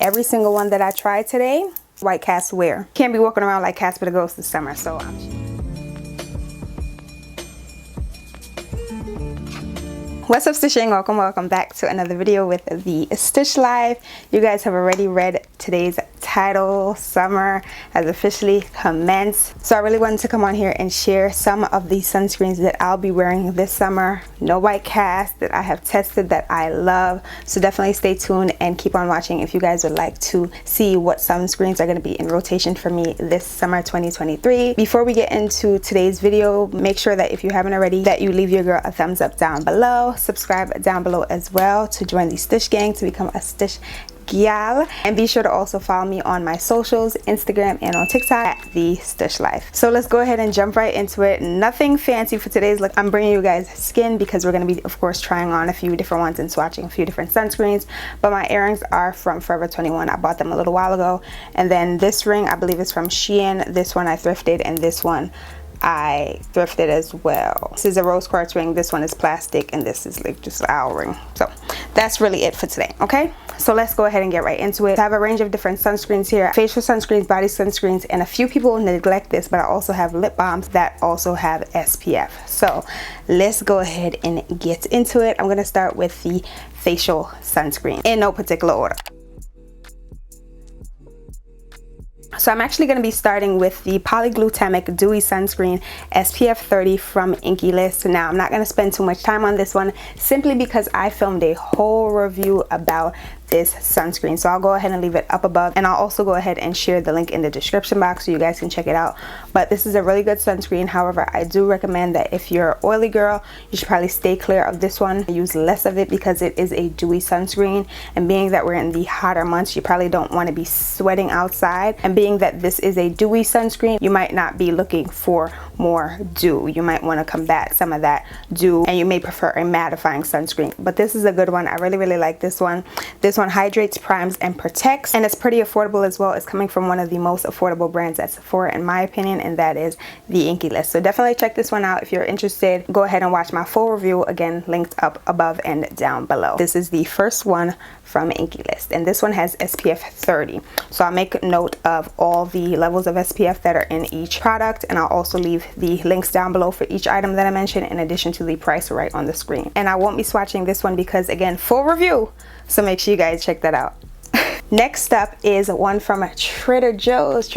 Every single one that I tried today, white cast wear. Can't be walking around like Casper the Ghost this summer, so What's up, Stush gang? Welcome back to another video with the Stush Live. You guys have already read today's title. Summer has officially commenced, so I really wanted to come on here and share some of the sunscreens that I'll be wearing this summer. No white cast, that I have tested, that I love. So definitely stay tuned and keep on watching if you guys would like to see what sunscreens are going to be in rotation for me this summer 2023. Before we get into today's video, make sure that if you haven't already, that you leave your girl a thumbs up down below. Subscribe down below as well to join the Stush gang, to become a Stush gal, and be sure to also follow me on my socials, Instagram and on TikTok at the Stush Life. So let's go ahead and jump right into it. Nothing fancy for today's look. I'm bringing you guys skin because we're going to be, of course, trying on a few different ones and swatching a few different sunscreens. But my earrings are from Forever 21. I bought them a little while ago. And then this ring, I believe, is from Shein. This one I thrifted, and this one I thrifted as well. This is a rose quartz ring, this one is plastic, and this is like just our ring. So that's really it for today. Okay, so let's go ahead and get right into it. I have a range of different sunscreens here: facial sunscreens, body sunscreens, and a few people neglect this, but I also have lip balms that also have SPF. So let's go ahead and get into it. I'm going to start with the facial sunscreen in no particular order. So I'm actually going to be starting with the Polyglutamic Dewy Sunscreen SPF 30 from Inky List. Now I'm not going to spend too much time on this one simply because I filmed a whole review about this sunscreen, so I'll go ahead and leave it up above, and I'll also go ahead and share the link in the description box so you guys can check it out. But this is a really good sunscreen. However, I do recommend that if you're an oily girl, you should probably stay clear of this one. Use less of it because it is a dewy sunscreen, and being that we're in the hotter months, you probably don't want to be sweating outside, and being that this is a dewy sunscreen, you might not be looking for more dew. You might want to combat some of that dew, and you may prefer a mattifying sunscreen. But this is a good one. I really like this one. This one hydrates, primes, and protects, and it's pretty affordable as well. It's coming from one of the most affordable brands at Sephora, in my opinion, and that is the Inky List. So definitely check this one out if you're interested. Go ahead and watch my full review, again linked up above and down below. This is the first one from Inky List, and this one has SPF 30. So I'll make note of all the levels of SPF that are in each product, and I'll also leave the links down below for each item that I mentioned, in addition to the price right on the screen. And I won't be swatching this one because, again, full review, so make sure you guys check that out. Next up is one from Trader Joe's.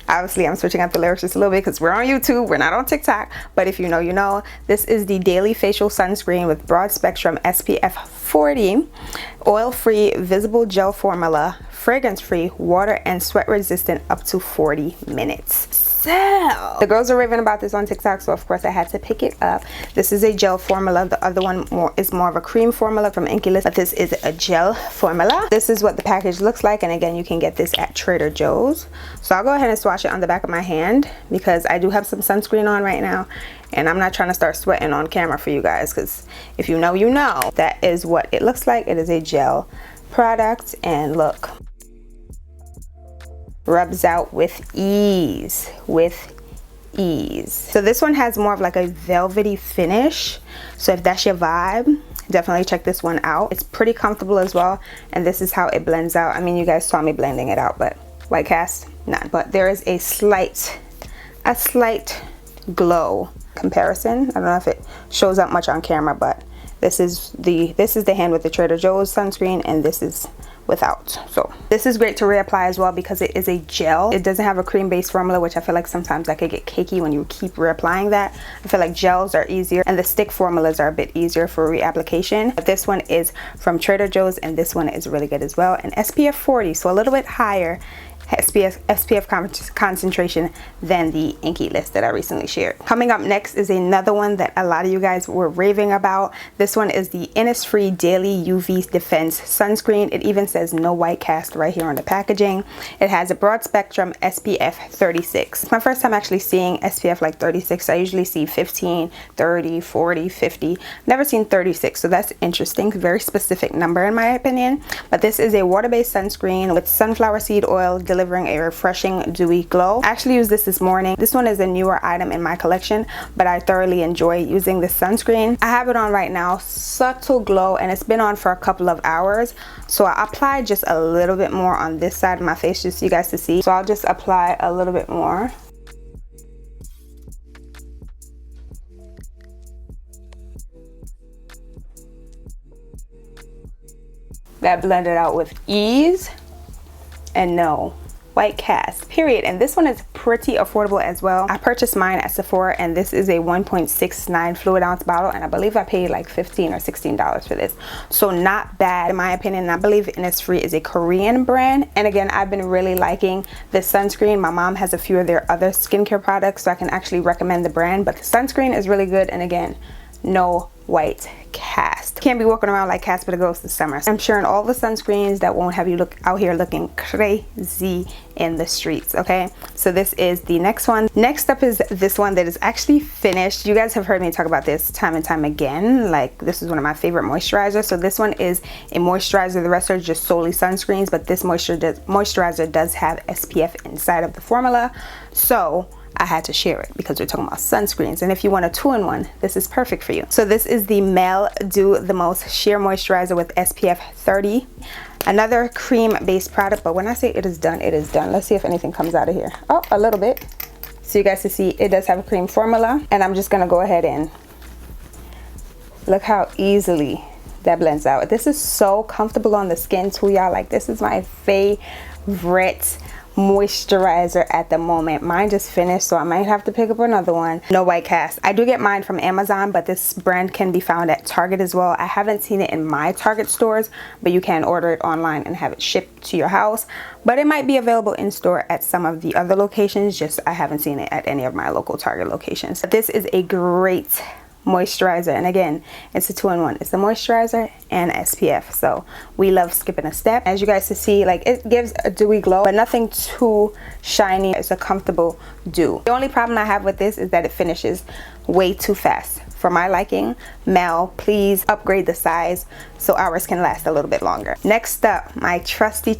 Obviously, I'm switching up the lyrics just a little bit because we're on YouTube, we're not on TikTok. But if you know, you know. This is the Daily Facial Sunscreen with Broad Spectrum SPF 40, oil-free, visible gel formula, fragrance-free, water and sweat-resistant up to 40 minutes. So the girls are raving about this on TikTok, so of course I had to pick it up. This is a gel formula. The other one is more of a cream formula from Inky List, but this is a gel formula. This is what the package looks like, and again, you can get this at Trader Joe's. So I'll go ahead and swatch it on the back of my hand because I do have some sunscreen on right now, and I'm not trying to start sweating on camera for you guys, because if you know, you know. That is what it looks like. It is a gel product, and look, rubs out with ease, So this one has more of like a velvety finish, so if that's your vibe, definitely check this one out. It's pretty comfortable as well, and this is how it blends out. I mean, you guys saw me blending it out, but white cast, none. But there is a slight glow comparison. I don't know if it shows up much on camera, but this is the hand with the Trader Joe's sunscreen, and this is without. So this is great to reapply as well because it is a gel. It doesn't have a cream-based formula, which I feel like sometimes that could get cakey when you keep reapplying that. I feel like gels are easier, and the stick formulas are a bit easier for reapplication. But this one is from Trader Joe's, and this one is really good as well, and SPF 40, so a little bit higher SPF concentration than the Inky List that I recently shared. Coming up next is another one that a lot of you guys were raving about. This one is the Innisfree Daily UV Defense Sunscreen. It even says no white cast right here on the packaging. It has a broad spectrum SPF 36. It's my first time actually seeing SPF like 36. I usually see 15, 30, 40, 50. Never seen 36, so that's interesting. Very specific number in my opinion. But this is a water-based sunscreen with sunflower seed oil, delivering a refreshing dewy glow. I actually used this morning. This one is a newer item in my collection, but I thoroughly enjoy using this sunscreen. I have it on right now, subtle glow, and it's been on for a couple of hours. So I applied just a little bit more on this side of my face just so you guys to see. So I'll just apply a little bit more. That blended out with ease, and no white cast, period. And this one is pretty affordable as well. I purchased mine at Sephora, and this is a 1.69 fluid ounce bottle, and I believe I paid like $15 or $16 for this. So not bad in my opinion. And I believe Innisfree is a Korean brand, and again, I've been really liking this sunscreen. My mom has a few of their other skincare products, so I can actually recommend the brand, but the sunscreen is really good. And again, no white cast. Can't be walking around like Casper the Ghost this summer. I'm sharing all the sunscreens that won't have you look out here looking crazy in the streets. Okay, so this is the next one. Next up is this one that is actually finished. You guys have heard me talk about this time and time again. Like, this is one of my favorite moisturizers. So this one is a moisturizer. The rest are just solely sunscreens, but this moisturizer does have SPF inside of the formula, so I had to share it because we're talking about sunscreens. And if you want a 2-in-1, this is perfect for you. So this is the Mel Do The Most Sheer Moisturizer with SPF 30. Another cream based product, but when I say it is done, it is done. Let's see if anything comes out of here. Oh, a little bit. So you guys can see it does have a cream formula, and I'm just gonna go ahead and look how easily that blends out. This is so comfortable on the skin too, y'all. Like, this is my favorite moisturizer at the moment. Mine just finished, so I might have to pick up another one. No white cast. I do get mine from Amazon, but this brand can be found at Target as well. I haven't seen it in my Target stores, but you can order it online and have it shipped to your house. But it might be available in store at some of the other locations, just I haven't seen it at any of my local Target locations. This is a great moisturizer, and again, it's a 2-in-1. It's the moisturizer and SPF, so we love skipping a step. As you guys can see, like, it gives a dewy glow, but nothing too shiny. It's a comfortable dew. The only problem I have with this is that it finishes way too fast for my liking. Mel, please upgrade the size so ours can last a little bit longer. Next up, my trusty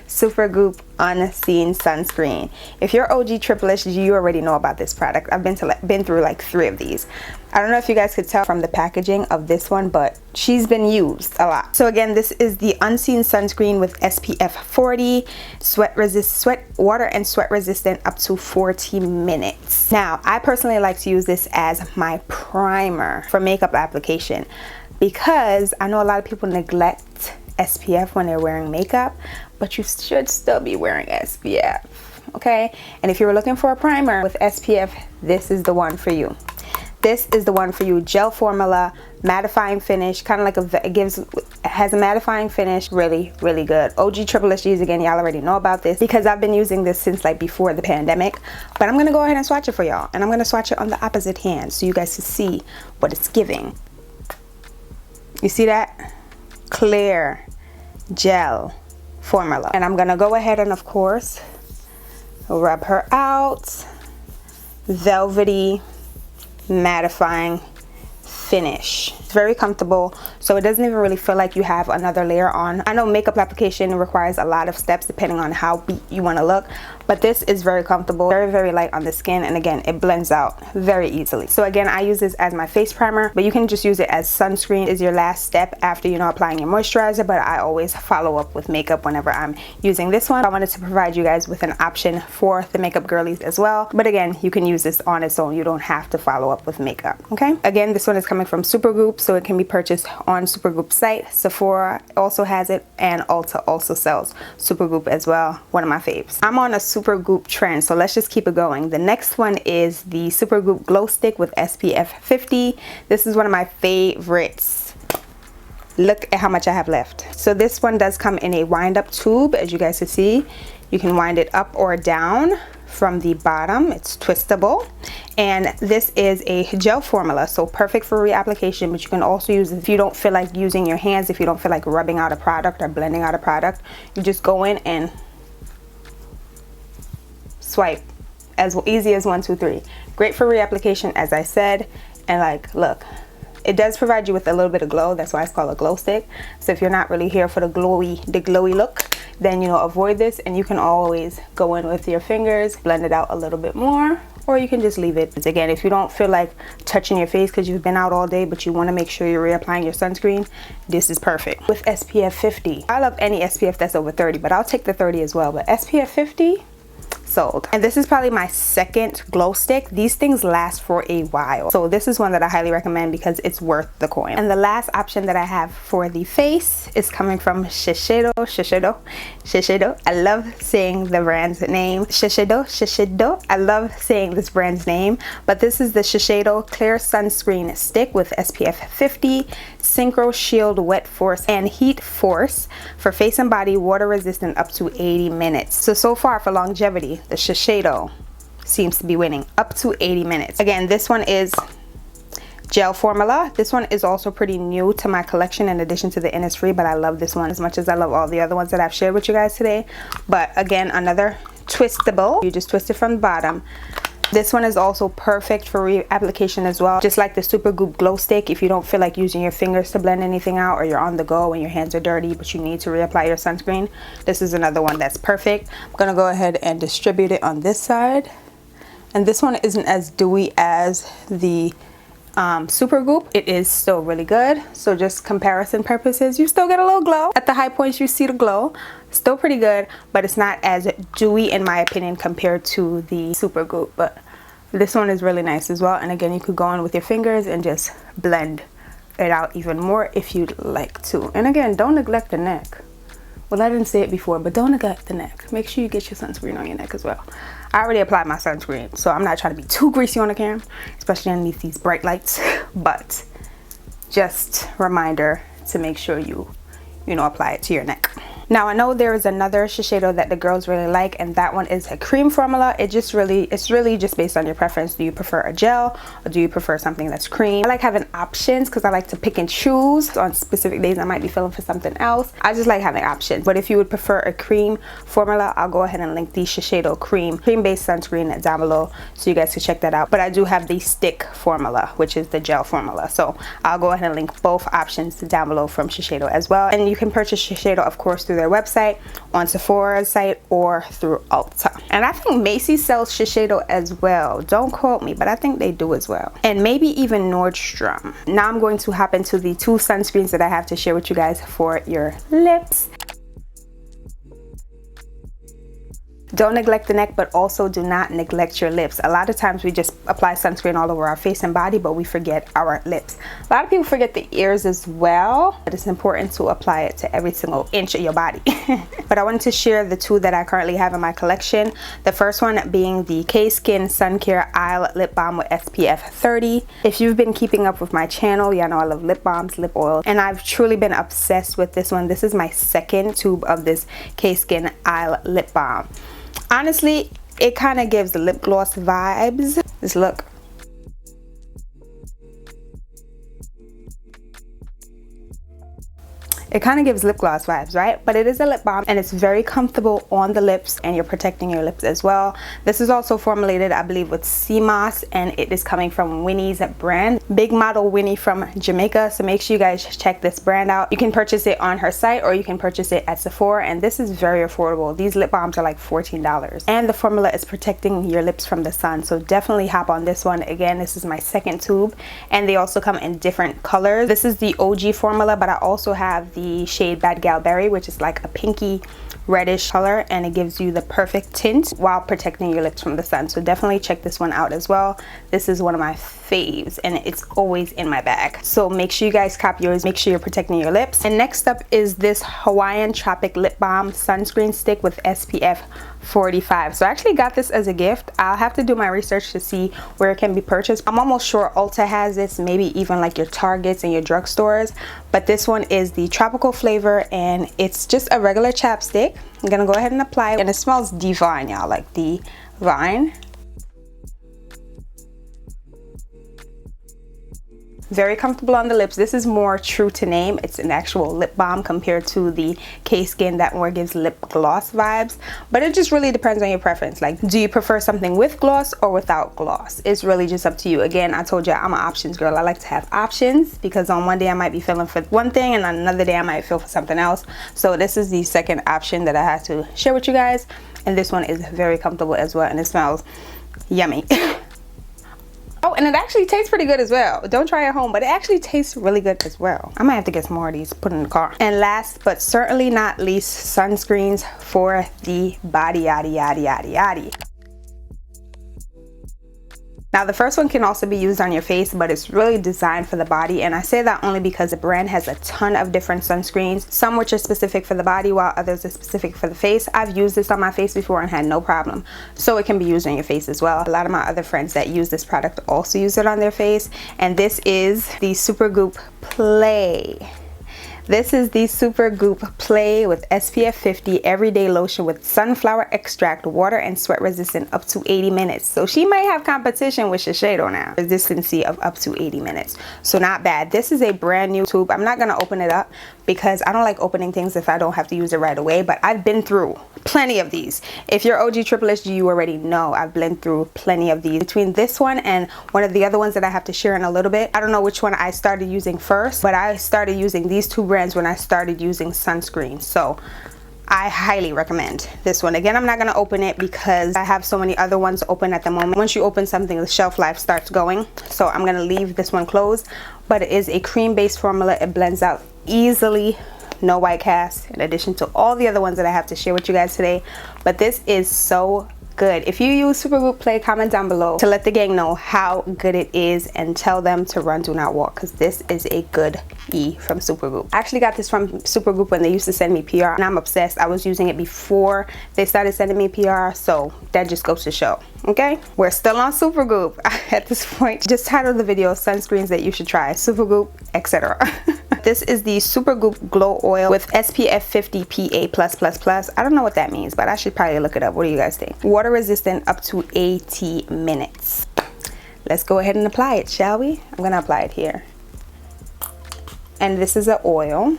Supergoop Unseen Sunscreen. If you're OG Triple-ish, you already know about this product. I've been through like 3 of these. I don't know if you guys could tell from the packaging of this one, but she's been used a lot. So again, this is the Unseen Sunscreen with SPF 40, water and sweat resistant up to 40 minutes. Now, I personally like to use this as my primer for makeup application, because I know a lot of people neglect SPF when they're wearing makeup, but you should still be wearing SPF, okay? And if you're looking for a primer with SPF, this is the one for you. This is the one for you. Gel formula, mattifying finish, kind of like it has a mattifying finish. Really good. OG Triple-ish, again, y'all already know about this because I've been using this since like before the pandemic. But I'm gonna go ahead and swatch it for y'all, and I'm gonna swatch it on the opposite hand so you guys can see what it's giving. You see that? Clear gel formula. And I'm gonna go ahead and, of course, rub her out. Velvety, mattifying finish. It's very comfortable, so it doesn't even really feel like you have another layer on. I know makeup application requires a lot of steps depending on how beat you want to look, but this is very comfortable, very light on the skin, and again, it blends out very easily. So again, I use this as my face primer, but you can just use it as sunscreen is your last step after, you know, applying your moisturizer. But I always follow up with makeup whenever I'm using this one. I wanted to provide you guys with an option for the makeup girlies as well, but again, you can use this on its own. You don't have to follow up with makeup. Okay, again, this one is coming from Supergoop, so it can be purchased on Supergoop's site. Sephora also has it, and Ulta also sells Supergoop as well. One of my faves. I'm on a Supergoop trend, so let's just keep it going. The next one is the Supergoop Glow Stick with SPF 50. This is one of my favorites. Look at how much I have left. So this one does come in a wind-up tube, as you guys can see. You can wind it up or down from the bottom. It's twistable, and this is a gel formula, so perfect for reapplication, but you can also use it if you don't feel like using your hands, if you don't feel like rubbing out a product or blending out a product. You just go in and swipe, as easy as 1, 2, 3. Great for reapplication, as I said. And like, look, it does provide you with a little bit of glow. That's why it's called a glow stick. So if you're not really here for the glowy look, then you know, avoid this, and you can always go in with your fingers, blend it out a little bit more, or you can just leave it. Again, if you don't feel like touching your face because you've been out all day but you want to make sure you're reapplying your sunscreen, this is perfect. With SPF 50, I love any SPF that's over 30, but I'll take the 30 as well. But SPF 50, sold. And this is probably my second glow stick. These things last for a while, so this is one that I highly recommend because it's worth the coin. And the last option that I have for the face is coming from Shiseido. I love saying the brand's name. Shiseido. I love saying this brand's name, but this is the Shiseido Clear Sunscreen Stick with SPF 50, Synchro Shield Wet Force and Heat Force for face and body, water resistant up to 80 minutes. So far for longevity, the Shiseido seems to be winning, up to 80 minutes. Again, this one is gel formula. This one is also pretty new to my collection in addition to the Innisfree, but I love this one as much as I love all the other ones that I've shared with you guys today. But again, another twistable. You just twist it from the bottom. This one is also perfect for reapplication as well. Just like the Super Goop Glow Stick, if you don't feel like using your fingers to blend anything out, or you're on the go and your hands are dirty but you need to reapply your sunscreen, this is another one that's perfect. I'm gonna go ahead and distribute it on this side. And this one isn't as dewy as the Super Goop. It is still really good, so just comparison purposes, you still get a little glow. At the high points you see the glow, still pretty good, but it's not as dewy in my opinion compared to the Super Goop. But this one is really nice as well, and again, you could go in with your fingers and just blend it out even more if you'd like to. And again, don't neglect the neck. Well, I didn't say it before, but don't neglect the neck. Make sure you get your sunscreen on your neck as well. I already applied my sunscreen, so I'm not trying to be too greasy on the camera, especially underneath these bright lights. But just reminder to make sure you apply it to your neck. Now, I know there is another Shiseido that the girls really like, and that one is a cream formula. It's really just based on your preference. Do you prefer a gel or do you prefer something that's cream? I like having options because I like to pick and choose. On specific days I might be feeling for something else. I just like having options. But if you would prefer a cream formula, I'll go ahead and link the Shiseido cream-based sunscreen down below so you guys can check that out. But I do have the stick formula, which is the gel formula. So I'll go ahead and link both options down below from Shiseido as well. And you can purchase Shiseido, of course, through their website, on Sephora's site, or through Ulta. And I think Macy's sells Shiseido as well. Don't quote me, but I think they do as well. And maybe even Nordstrom. Now I'm going to hop into the two sunscreens that I have to share with you guys for your lips. Don't neglect the neck, but also do not neglect your lips. A lot of times we just apply sunscreen all over our face and body, but we forget our lips. A lot of people forget the ears as well, but it's important to apply it to every single inch of your body. But I wanted to share the two that I currently have in my collection. The first one being the K-Skin Sun Care Isle Lip Balm with SPF 30. If you've been keeping up with my channel, y'all know I love lip balms, lip oils, and I've truly been obsessed with this one. This is my second tube of this K-Skin Isle Lip Balm. Honestly, it kind of gives the lip gloss vibes. Just look. It kind of gives lip gloss vibes, right? But it is a lip balm and it's very comfortable on the lips, and you're protecting your lips as well. This is also formulated, I believe, with sea moss, and it is coming from Winnie's brand. Big model Winnie from Jamaica, so make sure you guys check this brand out. You can purchase it on her site or you can purchase it at Sephora, and this is very affordable. These lip balms are like $14, and the formula is protecting your lips from the sun, so definitely hop on this one. Again, this is my second tube, and they also come in different colors. This is the OG formula, but I also have the shade Bad Gal Berry, which is like a pinky reddish color, and it gives you the perfect tint while protecting your lips from the sun. So definitely check this one out as well. This is one of my faves and it's always in my bag, so make sure you guys cop yours. Make sure you're protecting your lips. And next up is this Hawaiian Tropic Lip Balm Sunscreen Stick with SPF 45. So I actually got this as a gift. I'll have to do my research to see where it can be purchased. I'm almost sure Ulta has this, maybe even like your Targets and your drugstores, but this one is the tropical flavor and it's just a regular chapstick. I'm gonna go ahead and apply it, and it smells divine, y'all, like the vine. Very comfortable on the lips. This is more true to name. It's an actual lip balm compared to the K-Skin that more gives lip gloss vibes. But it just really depends on your preference. Like, do you prefer something with gloss or without gloss? It's really just up to you. Again, I told you I'm an options girl. I like to have options because on one day I might be feeling for one thing and on another day I might feel for something else. So this is the second option that I had to share with you guys. And this one is very comfortable as well, and it smells yummy. Oh, and it actually tastes pretty good as well. Don't try it at home, but it actually tastes really good as well. I might have to get some more of these, put in the car. And last but certainly not least, sunscreens for the body, yaddy, yaddy, yaddy, yaddy. Now the first one can also be used on your face, but it's really designed for the body, and I say that only because the brand has a ton of different sunscreens, some which are specific for the body while others are specific for the face. I've used this on my face before and had no problem, so it can be used on your face as well. A lot of my other friends that use this product also use it on their face, and this is the Supergoop Play. This is the Supergoop Play with SPF 50 everyday lotion with sunflower extract, water and sweat resistant up to 80 minutes. So she might have competition with Shiseido now. Resistancy of up to 80 minutes. So not bad. This is a brand new tube. I'm not going to open it up because I don't like opening things if I don't have to use it right away. But I've been through plenty of these. If you're OG Triple SG, you already know I've been through plenty of these. Between this one and one of the other ones that I have to share in a little bit, I don't know which one I started using first, but I started using these two brands when I started using sunscreen. So I highly recommend this one. Again, I'm not going to open it because I have so many other ones open at the moment. Once you open something, the shelf life starts going. So I'm going to leave this one closed. But it is a cream-based formula. It blends out easily. No white cast, in addition to all the other ones that I have to share with you guys today. But this is so good. If you use Supergoop Play, comment down below to let the gang know how good it is and tell them to run, do not walk, because this is a good E from Supergoop. I actually got this from Supergoop when they used to send me PR, and I'm obsessed. I was using it before they started sending me PR, so that just goes to show. Okay, we're still on Supergoop at this point. Just title the video sunscreens that you should try, Supergoop, etc. This is the Supergoop Glow Oil with SPF 50 PA+++. I don't know what that means, but I should probably look it up. What do you guys think? Water resistant up to 80 minutes. Let's go ahead and apply it, shall we? I'm gonna apply it here. And this is an oil.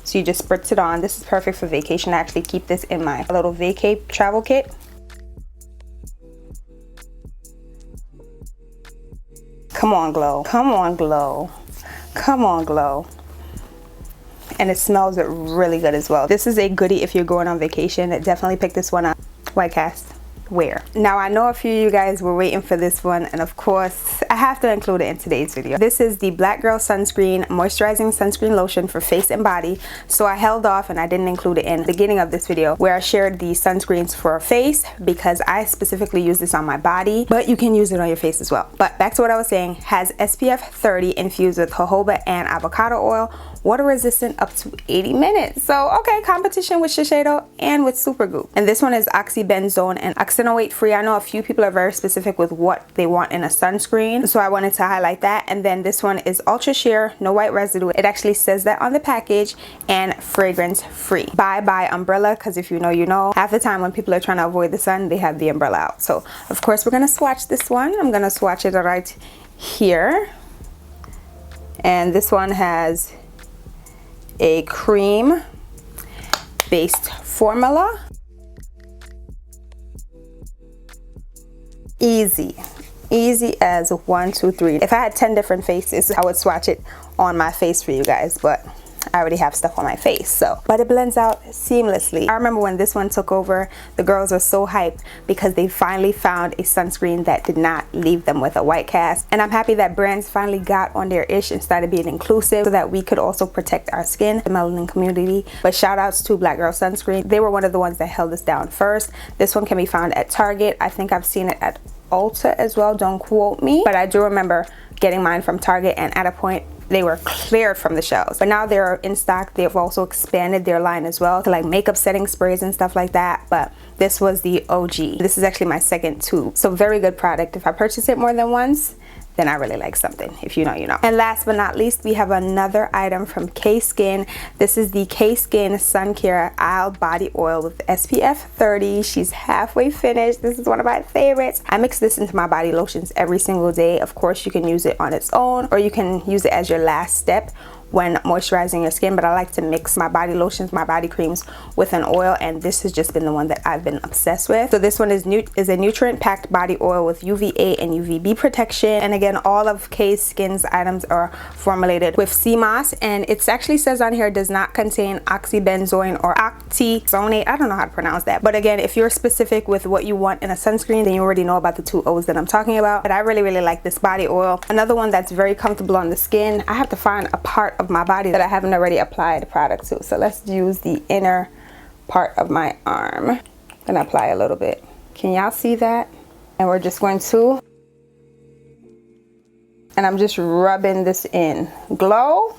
So you just spritz it on. This is perfect for vacation. I actually keep this in my little vacay travel kit. Come on, glow. Come on, glow. Come on, glow. And it smells really good as well. This is a goodie if you're going on vacation. Definitely pick this one up. White cast. Wear. Now I know a few of you guys were waiting for this one, and of course I have to include it in today's video. This is the Black Girl Sunscreen Moisturizing Sunscreen Lotion for face and body. So I held off and I didn't include it in the beginning of this video where I shared the sunscreens for face because I specifically use this on my body, but you can use it on your face as well. But back to what I was saying, has SPF 30 infused with jojoba and avocado oil, water resistant up to 80 minutes. So okay, competition with Shiseido and with Supergoop. And this one is oxybenzone and oxygenate free. I know a few people are very specific with what they want in a sunscreen, so I wanted to highlight that. And then this one is ultra sheer, no white residue. It actually says that on the package, and fragrance free. Bye umbrella, because if you know, you know. Half the time when people are trying to avoid the sun, they have the umbrella out. So of course we're gonna swatch this one. I'm gonna swatch it right here. And this one has a cream based formula. Easy as 1, 2, 3. If I had 10 different faces, I would swatch it on my face for you guys, but I already have stuff on my face, so. But it blends out seamlessly. I remember when this one took over, the girls were so hyped because they finally found a sunscreen that did not leave them with a white cast. And I'm happy that brands finally got on their ish and started being inclusive so that we could also protect our skin, the melanin community. But shout outs to Black Girl Sunscreen. They were one of the ones that held us down first. This one can be found at Target. I think I've seen it at Ulta as well, don't quote me, but I do remember getting mine from Target, and at a point they were cleared from the shelves, but now they're in stock. They've also expanded their line as well to like makeup setting sprays and stuff like that, but this was the OG. This is actually my second tube, so very good product. If I purchase it more than once, then I really like something. If you know, you know. And last but not least, we have another item from K-Skin. This is the K-Skin Sun Care Isle Body Oil with SPF 30. She's halfway finished. This is one of my favorites. I mix this into my body lotions every single day. Of course, you can use it on its own, or you can use it as your last step when moisturizing your skin, but I like to mix my body lotions, my body creams with an oil, and this has just been the one that I've been obsessed with. So this one is a nutrient packed body oil with UVA and UVB protection. And again, all of K-Skin's items are formulated with sea moss, and it actually says on here it does not contain oxybenzoin or octizonate. I don't know how to pronounce that, but again, if you're specific with what you want in a sunscreen, then you already know about the 2 O's that I'm talking about. But I really like this body oil. Another one that's very comfortable on the skin. I have to find a part of my body that I haven't already applied the product to. So let's use the inner part of my arm. I'm gonna apply a little bit. Can y'all see that? And we're just going to, and I'm just rubbing this in. Glow,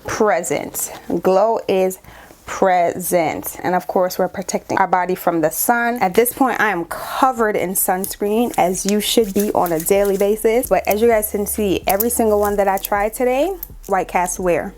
present. Glow is present. And of course, we're protecting our body from the sun. At this point, I am covered in sunscreen, as you should be on a daily basis. But as you guys can see, every single one that I tried today, white cast wear.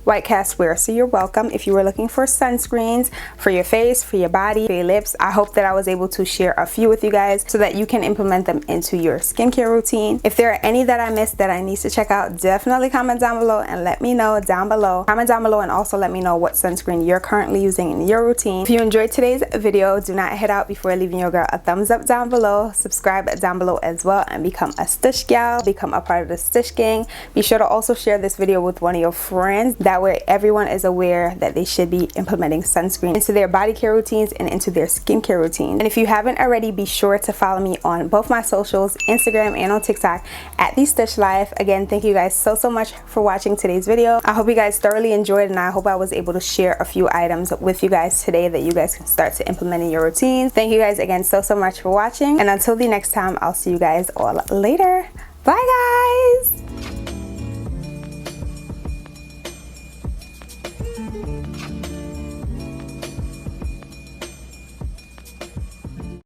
White cast wear. So you're welcome. If you were looking for sunscreens for your face, for your body, for your lips, I hope that I was able to share a few with you guys so that you can implement them into your skincare routine. If there are any that I missed that I need to check out, definitely comment down below and let me know down below. Comment down below and also let me know what sunscreen you're currently using in your routine. If you enjoyed today's video, do not head out before leaving your girl a thumbs up down below. Subscribe down below as well and become a Stush gal, become a part of the Stush gang. Be sure to also share this video with one of your friends. That way everyone is aware that they should be implementing sunscreen into their body care routines and into their skincare routine. And if you haven't already, be sure to follow me on both my socials, Instagram and on TikTok at the Stush Life. Again, thank you guys so much for watching today's video. I hope you guys thoroughly enjoyed, and I hope I was able to share a few items with you guys today that you guys can start to implement in your routines. Thank you guys again so much for watching, and until the next time, I'll see you guys all later. Bye guys.